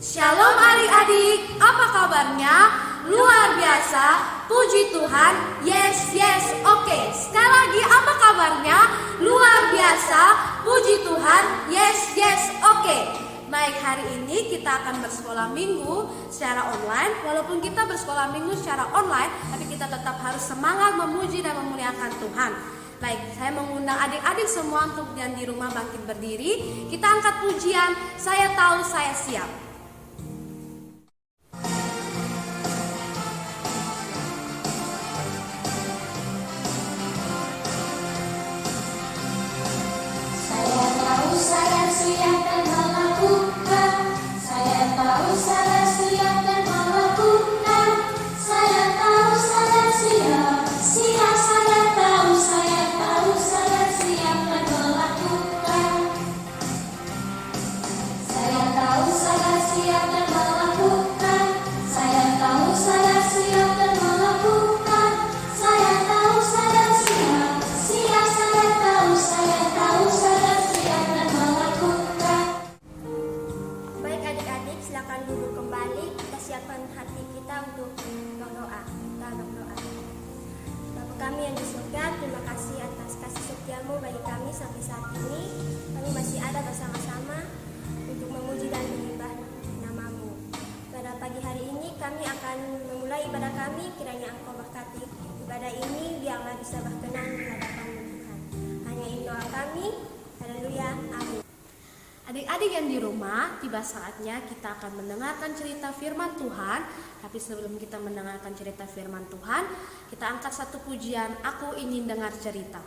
Shalom adik-adik, apa kabarnya? Luar biasa, puji Tuhan, yes, oke. Sekali lagi, apa kabarnya? Luar biasa, puji Tuhan, yes, oke. Baik, hari ini kita akan bersekolah minggu secara online. Walaupun kita bersekolah minggu secara online, tapi kita tetap harus semangat memuji dan memuliakan Tuhan. Baik, saya mengundang adik-adik semua untuk yang di rumah bangkit berdiri. Kita angkat pujian, saya tahu saya siap. Kami yang di surga, terima kasih atas kasih setiamu bagi kami sampai saat ini. Kami masih ada bersama-sama untuk memuji dan menyembah namamu. Pada pagi hari ini kami akan memulai ibadah kami, kiranya Engkau berkati ibadah ini, biarlah bisa berkenan di hadapan Tuhan. Hanya ini doa kami, haleluya, amin. Adik-adik yang di rumah, tiba saatnya kita akan mendengarkan cerita firman Tuhan. Tapi sebelum kita mendengarkan cerita firman Tuhan, kita angkat satu pujian, Aku Ingin Dengar Cerita.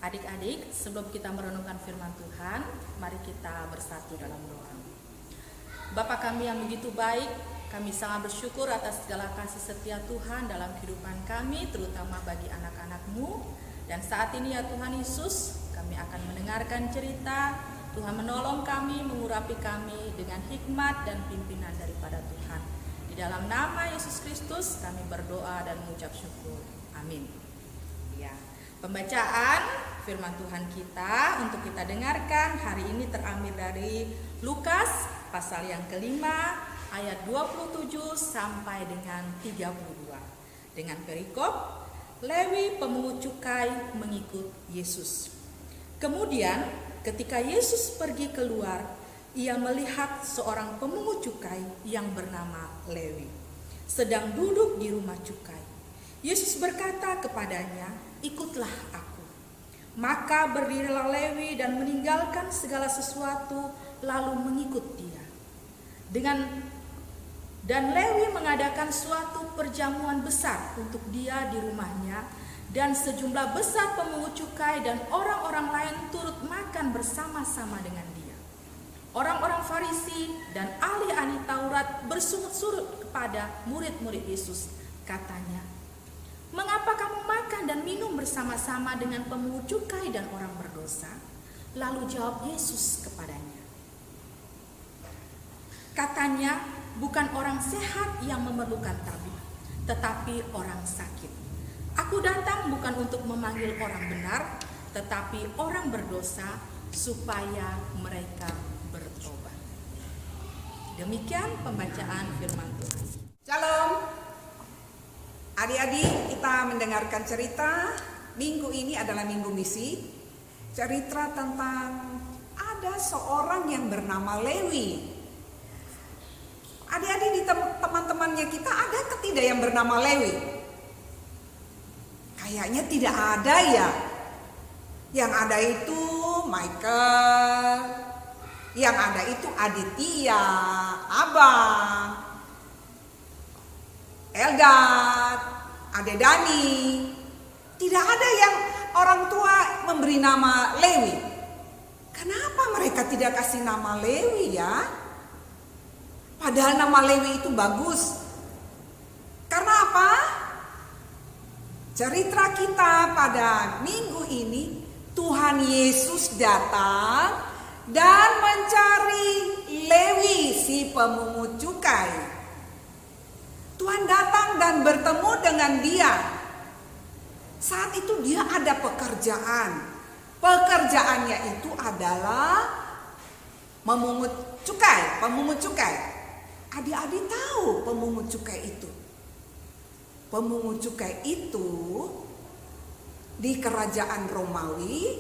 Adik-adik, sebelum kita merenungkan firman Tuhan, mari kita bersatu dalam doa. Bapa kami yang begitu baik, kami sangat bersyukur atas segala kasih setia Tuhan dalam kehidupan kami, terutama bagi anak-anak-Mu. Dan saat ini ya Tuhan Yesus, kami akan mendengarkan cerita. Tuhan menolong kami, mengurapi kami dengan hikmat dan pimpinan daripada Tuhan. Di dalam nama Yesus Kristus kami berdoa dan mengucap syukur. Amin. Ya. Pembacaan firman Tuhan kita untuk kita dengarkan hari ini terambil dari Lukas pasal yang kelima ayat 27 sampai dengan 32 dengan perikop Lewi pemungut cukai mengikut Yesus. Kemudian ketika Yesus pergi keluar, ia melihat seorang pemungut cukai yang bernama Lewi sedang duduk di rumah cukai. Yesus berkata kepadanya, "Ikutlah aku." Maka berdirilah Lewi dan meninggalkan segala sesuatu lalu mengikut dia. Dan Lewi mengadakan suatu perjamuan besar untuk dia di rumahnya, dan sejumlah besar pemungut cukai dan orang-orang lain turut makan makan bersama-sama dengan dia. Orang-orang Farisi dan ahli-ahli Taurat bersungut-sungut kepada murid-murid Yesus. Katanya, "Mengapa kamu makan dan minum bersama-sama dengan pemungut cukai dan orang berdosa?" Lalu jawab Yesus kepadanya, katanya, "Bukan orang sehat yang memerlukan tabib, tetapi orang sakit. Aku datang bukan untuk memanggil orang benar, tetapi orang berdosa, supaya mereka bertobat." Demikian pembacaan firman Tuhan. Shalom. Adik-adik, kita mendengarkan cerita. Minggu ini adalah minggu misi. Cerita tentang ada seorang yang bernama Lewi. Adik-adik, di teman-temannya kita ada tidak yang bernama Lewi? Kayaknya tidak ada ya. Yang ada itu Michael, yang ada itu Aditya, Abang, Eldad, Ade Dani. Tidak ada yang orang tua memberi nama Lewi. Kenapa mereka tidak kasih nama Lewi ya? Padahal nama Lewi itu bagus. Karena apa? Cerita kita pada minggu ini, Tuhan Yesus datang dan mencari Lewi si pemungut cukai. Tuhan datang dan bertemu dengan dia. Saat itu dia ada pekerjaan. Pekerjaannya itu adalah memungut cukai, pemungut cukai. Adik-adik tahu pemungut cukai itu. Pemungut cukai itu di kerajaan Romawi,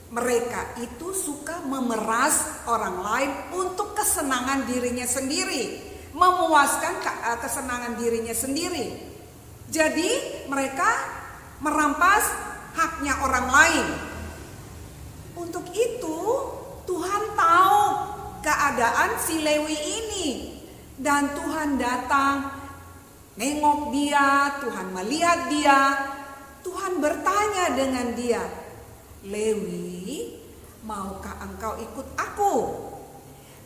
mereka itu suka memeras orang lain untuk kesenangan dirinya sendiri, memuaskan kesenangan dirinya sendiri. Jadi mereka merampas haknya orang lain. Untuk itu Tuhan tahu keadaan si Lewi ini, dan Tuhan datang nengok dia, Tuhan melihat dia. Tuhan bertanya dengan dia, "Lewi, maukah engkau ikut aku?"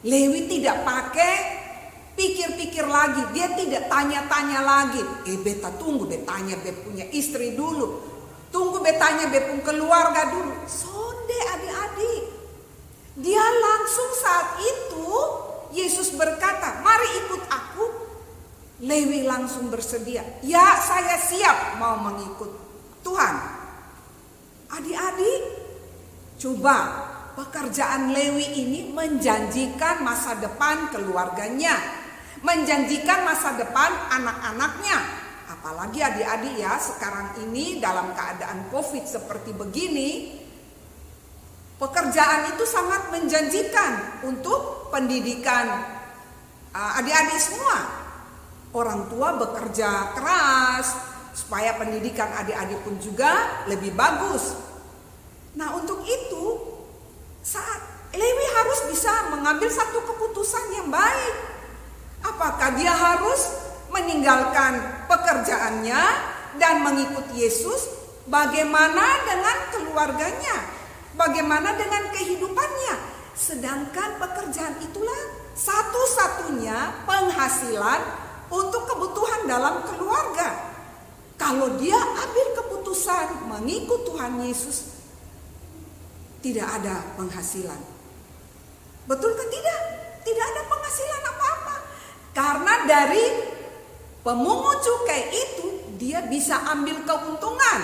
Lewi tidak pakai pikir-pikir lagi, dia tidak tanya-tanya lagi. Beta tunggu, betanya bet punya istri dulu. Tunggu betanya bet pun keluarga dulu. Sonde adik-adik. Dia langsung saat itu Yesus berkata, "Mari ikut aku." Lewi langsung bersedia. "Ya, saya siap mau mengikut Tuhan." Adik-adik, coba pekerjaan Lewi ini menjanjikan masa depan keluarganya, menjanjikan masa depan anak-anaknya. Apalagi adik-adik ya, sekarang ini dalam keadaan COVID seperti begini, pekerjaan itu sangat menjanjikan untuk pendidikan adik-adik semua. Orang tua bekerja keras supaya pendidikan adik-adik pun juga lebih bagus. Nah, untuk itu saat Lewi harus bisa mengambil satu keputusan yang baik. Apakah dia harus meninggalkan pekerjaannya dan mengikuti Yesus? Bagaimana dengan keluarganya? Bagaimana dengan kehidupannya? Sedangkan pekerjaan itulah satu-satunya penghasilan untuk kebutuhan dalam keluarga. Kalau dia ambil keputusan mengikut Tuhan Yesus, tidak ada penghasilan. Betul kan tidak? Tidak ada penghasilan apa-apa. Karena dari pemungut cukai itu dia bisa ambil keuntungan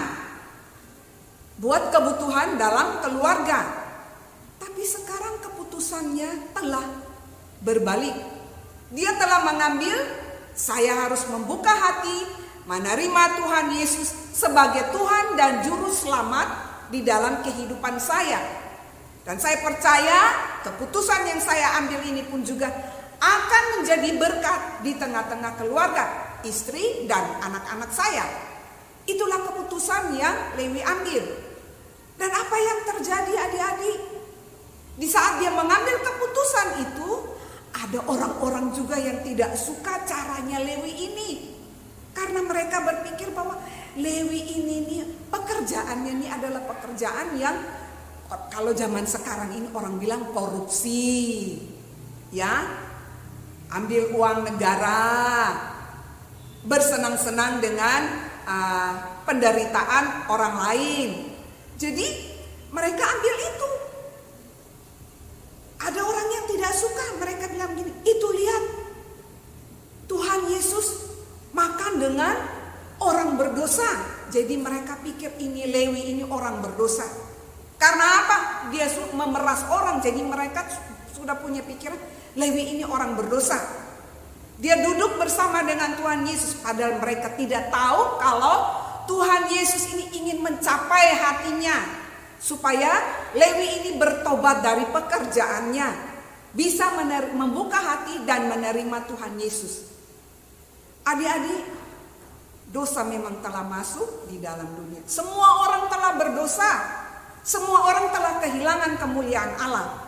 buat kebutuhan dalam keluarga. Tapi sekarang keputusannya telah berbalik. Dia telah mengambil, saya harus membuka hati, menerima Tuhan Yesus sebagai Tuhan dan Juru Selamat di dalam kehidupan saya. Dan saya percaya keputusan yang saya ambil ini pun juga akan menjadi berkat di tengah-tengah keluarga, istri dan anak-anak saya. Itulah keputusan yang Lewi ambil. Dan apa yang terjadi adik-adik? Di saat dia mengambil keputusan itu, ada orang-orang juga yang tidak suka caranya Lewi ini. Karena mereka berpikir bahwa Lewi ini nih, pekerjaannya ini adalah pekerjaan yang kalau zaman sekarang ini orang bilang korupsi, ya, ambil uang negara, bersenang-senang dengan penderitaan orang lain. Jadi mereka ambil itu. Ada orang yang tidak suka, mereka bilang gini, itu lihat Tuhan Yesus makan dengan orang berdosa. Jadi mereka pikir ini Lewi ini orang berdosa. Karena apa? Dia memeras orang, jadi mereka sudah punya pikiran Lewi ini orang berdosa. Dia duduk bersama dengan Tuhan Yesus, padahal mereka tidak tahu kalau Tuhan Yesus ini ingin mencapai hatinya, supaya Lewi ini bertobat dari pekerjaannya, bisa membuka hati dan menerima Tuhan Yesus. Adik-adik, dosa memang telah masuk di dalam dunia. Semua orang telah berdosa, semua orang telah kehilangan kemuliaan Allah.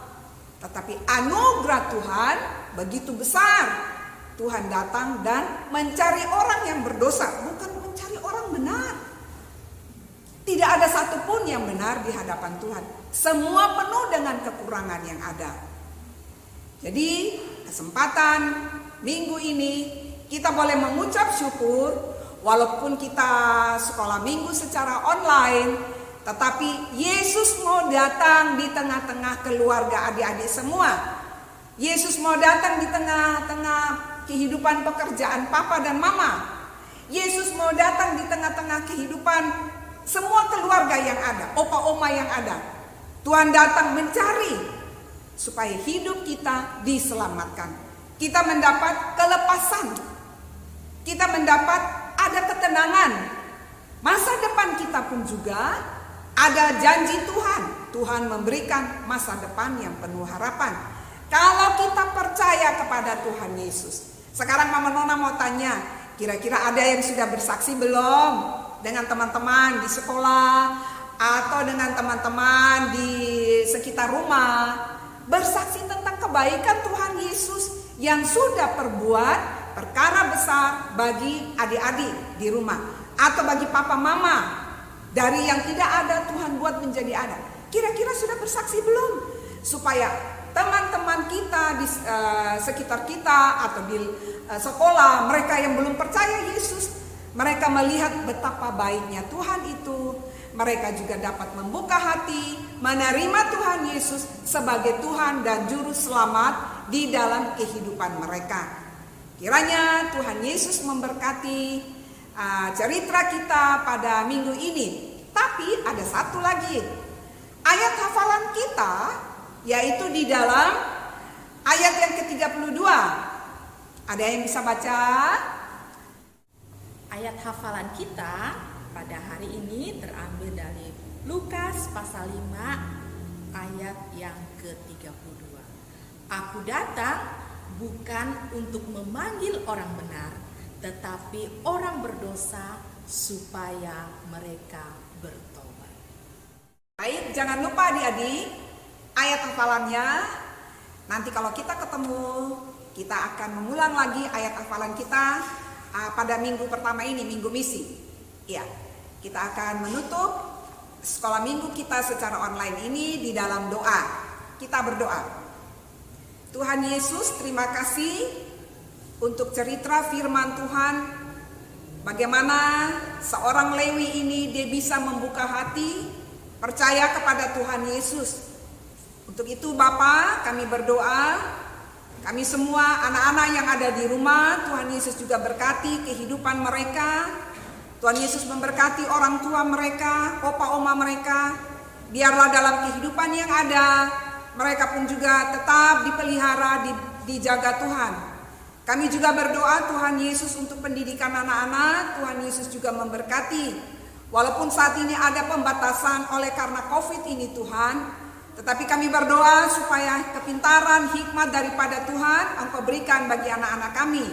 Tetapi anugerah Tuhan begitu besar. Tuhan datang dan mencari orang yang berdosa, bukan mencari orang benar. Tidak ada satupun yang benar di hadapan Tuhan. Semua penuh dengan kekurangan yang ada. Jadi kesempatan minggu ini kita boleh mengucap syukur, walaupun kita sekolah minggu secara online, tetapi Yesus mau datang di tengah-tengah keluarga adik-adik semua. Yesus mau datang di tengah-tengah kehidupan pekerjaan papa dan mama. Yesus mau datang di tengah-tengah kehidupan semua keluarga yang ada, opa-oma yang ada. Tuhan datang mencari supaya hidup kita diselamatkan. Kita mendapat kelepasan. Kita mendapat ada ketenangan. Masa depan kita pun juga ada janji Tuhan. Tuhan memberikan masa depan yang penuh harapan. Kalau kita percaya kepada Tuhan Yesus. Sekarang Mama Nona mau tanya, kira-kira ada yang sudah bersaksi belum? Dengan teman-teman di sekolah atau dengan teman-teman di sekitar rumah, bersaksi tentang kebaikan Tuhan Yesus yang sudah perbuat perkara besar bagi adik-adik di rumah atau bagi papa mama. Dari yang tidak ada Tuhan buat menjadi ada. Kira-kira sudah bersaksi belum? Supaya teman-teman kita di sekitar kita atau di sekolah, mereka yang belum percaya Yesus, mereka melihat betapa baiknya Tuhan itu. Mereka juga dapat membuka hati, menerima Tuhan Yesus sebagai Tuhan dan Juru Selamat di dalam kehidupan mereka. Kiranya Tuhan Yesus memberkati cerita kita pada minggu ini. Tapi ada satu lagi ayat hafalan kita, yaitu di dalam ayat yang ke-32. Ada yang bisa baca? Ayat hafalan kita pada hari ini terambil dari Lukas pasal 5 ayat yang ke-32. Aku datang bukan untuk memanggil orang benar, tetapi orang berdosa supaya mereka bertobat. Baik, jangan lupa adik-adik, ayat hafalannya. Nanti kalau kita ketemu, kita akan mengulang lagi ayat hafalan kita pada minggu pertama ini, minggu misi. Ya, kita akan menutup sekolah minggu kita secara online ini di dalam doa. Kita berdoa. Tuhan Yesus, terima kasih untuk cerita firman Tuhan. Bagaimana seorang Lewi ini dia bisa membuka hati, percaya kepada Tuhan Yesus. Untuk itu Bapa, kami berdoa, kami semua anak-anak yang ada di rumah, Tuhan Yesus juga berkati kehidupan mereka. Tuhan Yesus memberkati orang tua mereka, opa oma mereka. Biarlah dalam kehidupan yang ada, mereka pun juga tetap dipelihara, dijaga Tuhan. Kami juga berdoa Tuhan Yesus untuk pendidikan anak-anak. Tuhan Yesus juga memberkati. Walaupun saat ini ada pembatasan oleh karena COVID ini Tuhan, tetapi kami berdoa supaya kepintaran, hikmat daripada Tuhan Engkau berikan bagi anak-anak kami.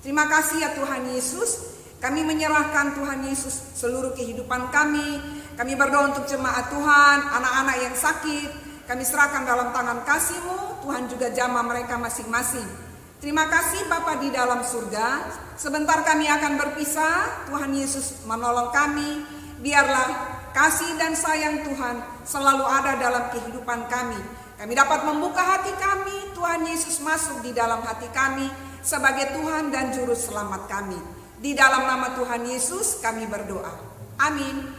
Terima kasih ya Tuhan Yesus. Kami menyerahkan Tuhan Yesus seluruh kehidupan kami. Kami berdoa untuk jemaat Tuhan, anak-anak yang sakit. Kami serahkan dalam tangan kasih-Mu. Tuhan juga jamah mereka masing-masing. Terima kasih Bapa di dalam surga. Sebentar kami akan berpisah. Tuhan Yesus menolong kami. Biarlah kasih dan sayang Tuhan selalu ada dalam kehidupan kami. Kami dapat membuka hati kami, Tuhan Yesus masuk di dalam hati kami sebagai Tuhan dan Juru Selamat kami. Di dalam nama Tuhan Yesus kami berdoa. Amin.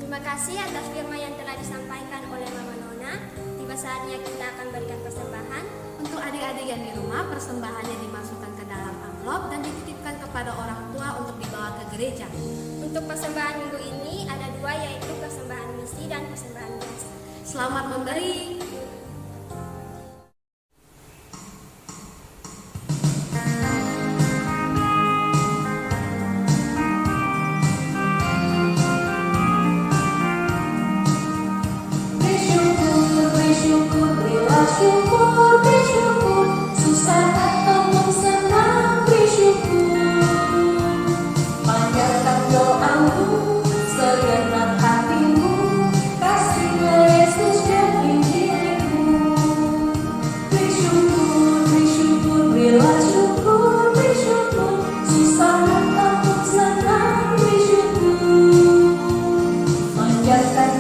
Terima kasih atas firman yang telah disampaikan oleh Mama Nona. Tiba saatnya kita akan berikan persembahan. Untuk adik-adik yang di rumah, persembahannya dimasukkan ke dalam amplop dan dititipkan kepada orang tua untuk dibawa ke gereja. Untuk persembahan minggu ini ada dua, yaitu persembahan misi dan persembahan biasa. Selamat memberi. Bersyukur, berilah syukur, bersyukur, susah atau senang bersyukur. Panjatkan doamu, segenap hatimu, kasihnya Yesus jadi dirimu. Bersyukur, bersyukur, berilah syukur, bersyukur, susah atau senang bersyukur. Panjatkan